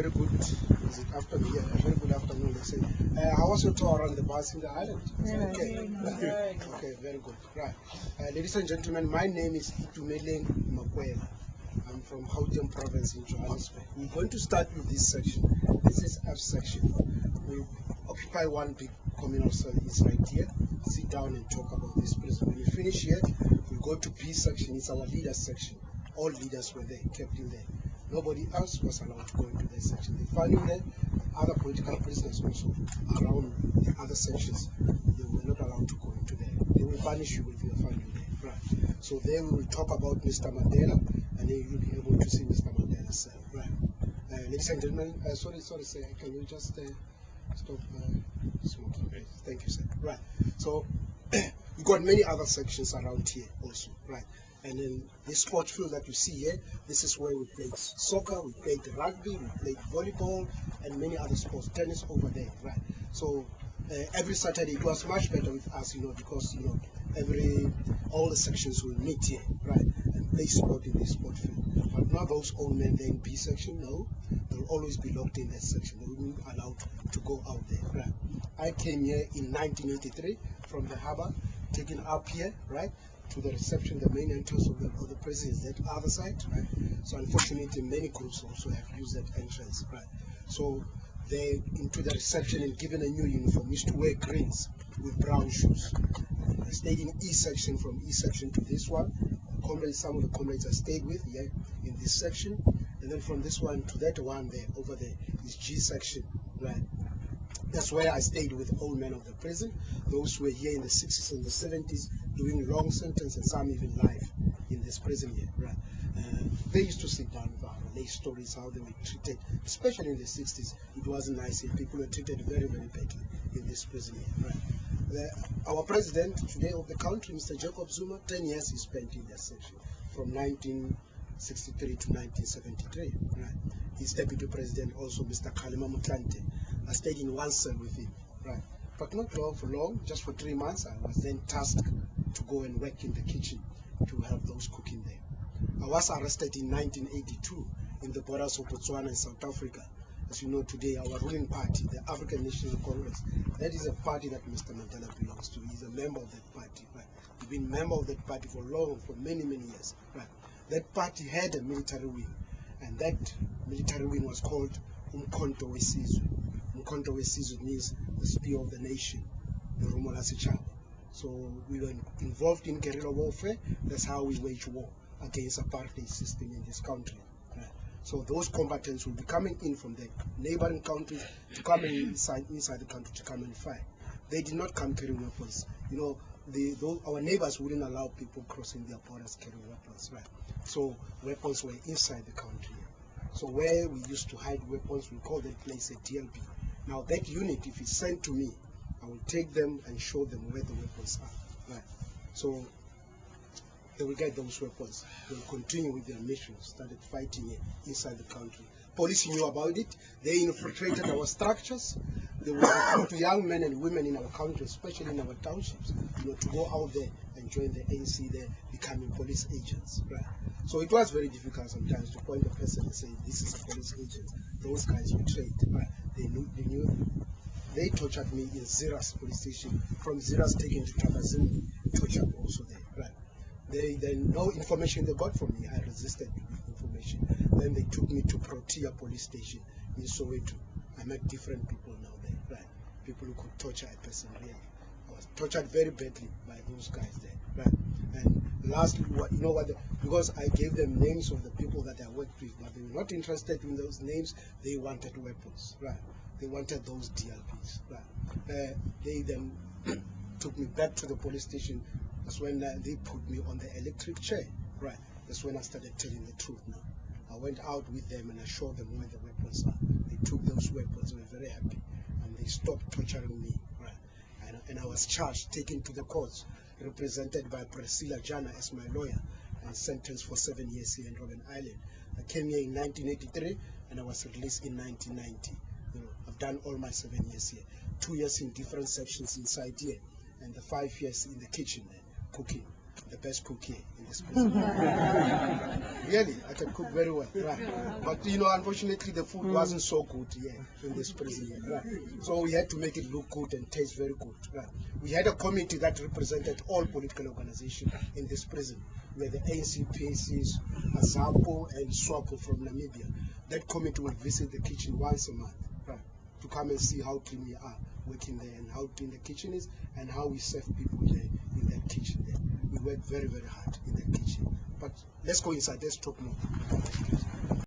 very good. Is it afternoon? Yeah, very good afternoon. They say. How was your tour around the bus in the island? Okay. Okay, very good. Right. Ladies and gentlemen, my name is Itumeleng Makwela. I'm from Gauteng province in Johannesburg. We're going to start with this section. This is F section. We occupy one big communal cell. It's right here. Sit down and talk about this prison. When we finish here, we go to P section. It's our leaders section. All leaders were there, kept in there. Nobody else was allowed to go into that section. They found in there other political prisoners also around the other sections. They were not allowed to go into there. They will punish you if you are found in there. Right. So there we will talk about Mr. Mandela, and then you'll be able to see Mr. Mandela's cell. Right. Ladies and gentlemen, sorry, sir. Can you just stop smoking, please? Thank you, sir. Right. So we got many other sections around here also. Right. And then this sport field that you see here, this is where we played soccer, we played rugby, we played volleyball, and many other sports, tennis over there, right? So every Saturday it was much better with us, because all the sections will meet here, right, and play sport in this sport field. But not those old men there in B section, no, they'll always be locked in that section. They wouldn't be allowed to go out there, right? I came here in 1983 from the harbor, taken up here, right, to the reception. The main entrance of the prison is that other side, right? So unfortunately, many groups also have used that entrance, right? So they into the reception and given a new uniform. Used to wear greens with brown shoes. I stayed in E section, from E section to this one. Comrades, some of the comrades I stayed with, yeah, in this section, and then from this one to that one there, over there, is G section, right? That's where I stayed with old men of the prison. Those who were here in the 60s and the 70s doing long sentences, some even life in this prison here, right? They used to sit down with our relay stories, how they were treated, especially in the 60s. It wasn't nice here. People were treated very, very badly in this prison here, right? Our president today of the country, Mr. Jacob Zuma, 10 years he spent in that section, from 1963 to 1973, right? His deputy president also, Mr. Kgalema Motlanthe. I stayed in one cell with him, right? But not for long, just for 3 months. I was then tasked to go and work in the kitchen to help those cooking there. I was arrested in 1982 in the borders of Botswana and South Africa. As you know today, our ruling party, the African National Congress, that is a party that Mr. Mandela belongs to. He's a member of that party, right? He's been a member of that party for many, many years, right? That party had a military wing, and that military wing was called Umkhonto Wesizwe. Umkhonto Wesizwe means the spear of the nation, the Rumola Sechaba. So we were involved in guerrilla warfare. That's how we wage war against apartheid system in this country. Right? So those combatants will be coming in from the neighboring countries to come inside the country to come and fight. They did not come carrying weapons. Our neighbors wouldn't allow people crossing their borders carrying weapons, right? So weapons were inside the country. So where we used to hide weapons, we call that place a DLB. Now that unit, if it's sent to me, I will take them and show them where the weapons are, right? So they will get those weapons. They will continue with their mission, started fighting inside the country. Police knew about it. They infiltrated our structures. They would recruit young men and women in our country, especially in our townships, to go out there and join the ANC there, becoming police agents, right? So it was very difficult sometimes to point the person and say, this is a police agent. Those guys betrayed, right? They knew. They tortured me in Ziras police station. From Ziras taken to Takazimbi, tortured also there, right? No information they got from me. I resisted with information. Then they took me to Protea police station in Soweto. I met different people now there, right? People who could torture a person, really. I was tortured very badly by those guys there, right? And lastly, because I gave them names of the people that I worked with, but they were not interested in those names. They wanted weapons, right? They wanted those DLPs, right? They then took me back to the police station. That's when they put me on the electric chair, right? That's when I started telling the truth now. I went out with them and I showed them where the weapons are. They took those weapons, they were very happy, and they stopped torturing me, right? And I was charged, taken to the courts, represented by Priscilla Jana as my lawyer, and sentenced for 7 years here in Robben Island. I came here in 1983, and I was released in 1990. I've done all my 7 years here. 2 years in different sections inside here, and the 5 years in the kitchen there, cooking. the best cook here in this prison. Really, I can cook very well, right? But you know, unfortunately, the food wasn't so good here in this prison here, right? So we had to make it look good and taste very good, right? We had a committee that represented all political organizations in this prison. We had the ANC, PACs, AZAPO, and SWAPO from Namibia. That committee would visit the kitchen once a month, right? To come and see how clean we are working there and how clean the kitchen is and how we serve people there in that kitchen there. We work very, very hard in that kitchen. But let's go inside, let's talk more.